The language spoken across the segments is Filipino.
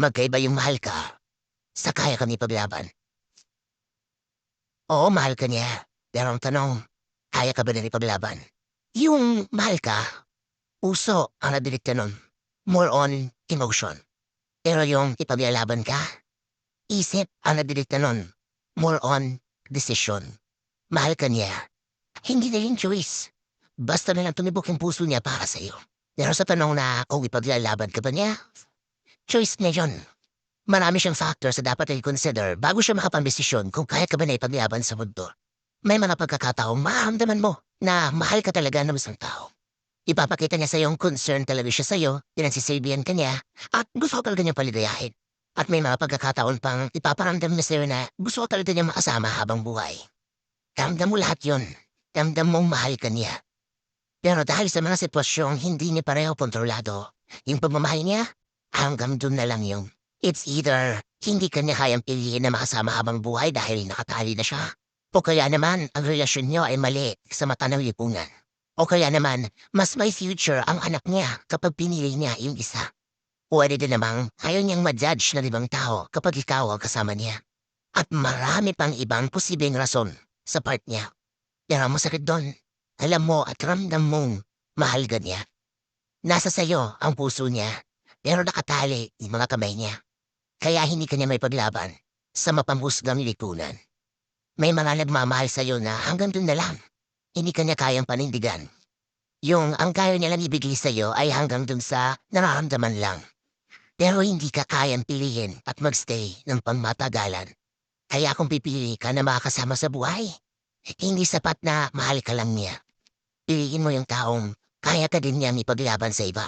magkaiba yung mahal ka sa kaya kang ipaglaban. Oo, mahal ka niya. Pero ang tanong, kaya ka ba na ipaglaban? Yung mahal ka, puso ang nadilikta nun. More on emotion. Pero yung ipaglalaban ka, isip ang nadilikta nun. More on decision. Mahal ka niya. Hindi na yung choice. Basta na lang tumibok yung puso niya para sa'yo. Pero sa tanong na kung ipaglalaban ka ba niya, choice niya yun. Marami siyang factors na dapat i-consider bago siya makapambesisyon kung kaya ka ba na ipaglaban sa mundo. May mga pagkakataong maramdaman mo na mahal ka talaga ng isang tao. Ipapakita niya sa'yo yung concern talaga siya sa'yo, pinansisilbihan ka niya, at gusto ka talaga niyang paligayahin. At may mga pagkakataon pang ipaparamdam niya sa'yo na gusto ka talaga niyang makasama habang buhay. Ramdam mo lahat yun. Ramdam mong mahal ka niya. Pero dahil sa mga sitwasyong hindi niya pareho kontrolado, yung pagmamahal niya, hanggang dun na lang yung it's either hindi ka niya kayang piliin na makasama habang buhay dahil nakatali na siya, o kaya naman ang relasyon niyo ay mali sa mata ng lipunan. O kaya naman, mas may future ang anak niya kapag pinili niya yung isa. Pwede din namang ayaw niyang ma-judge ng ibang tao kapag ikaw ang kasama niya. At marami pang ibang posibleng rason sa part niya. Pero ang masakit doon, alam mo at ramdam mong mahal ka niya. Nasa sayo ang puso niya, pero nakatali yung mga kamay niya. Kaya hindi ka niya may paglaban sa mapangusgang lipunan. May mga nagmamahal sa'yo na hanggang dun na lang. Hindi ka niya kayang panindigan. Yung ang kaya niya lang ibigay sa'yo ay hanggang dun sa nararamdaman lang. Pero hindi ka kayang piliin at magstay ng pangmatagalan. Kaya kung pipili ka na makakasama sa buhay, hindi sapat na mahal ka lang niya. Piliin mo yung taong kaya ka din niyang ipaglaban sa iba.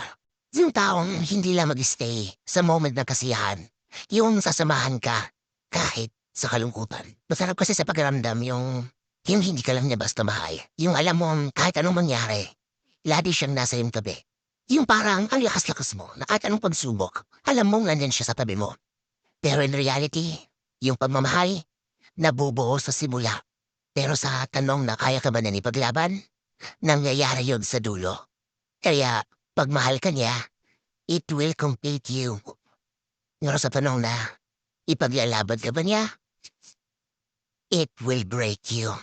Yung taong hindi lang mag-stay sa moment ng kasiyahan. Yung sasamahan ka kahit sa kalungkutan. Masarap kasi sa pakiramdam yung hindi ka lang niya basta mahal. Yung alam mo kahit anong mangyari, lagi siyang nasa iyong tabi. Yung parang ang lakas-lakas mo na kahit anong pagsubok, alam mong nandyan siya sa tabi mo. Pero in reality, yung pagmamahal, nabubuo sa simula. Pero sa tanong na kaya ka ba na ipaglaban, nangyayari yun sa dulo. Kaya, pag mahal ka niya, it will complete you. Pero sa tanong na, ipaglalaban ka ba niya, it will break you.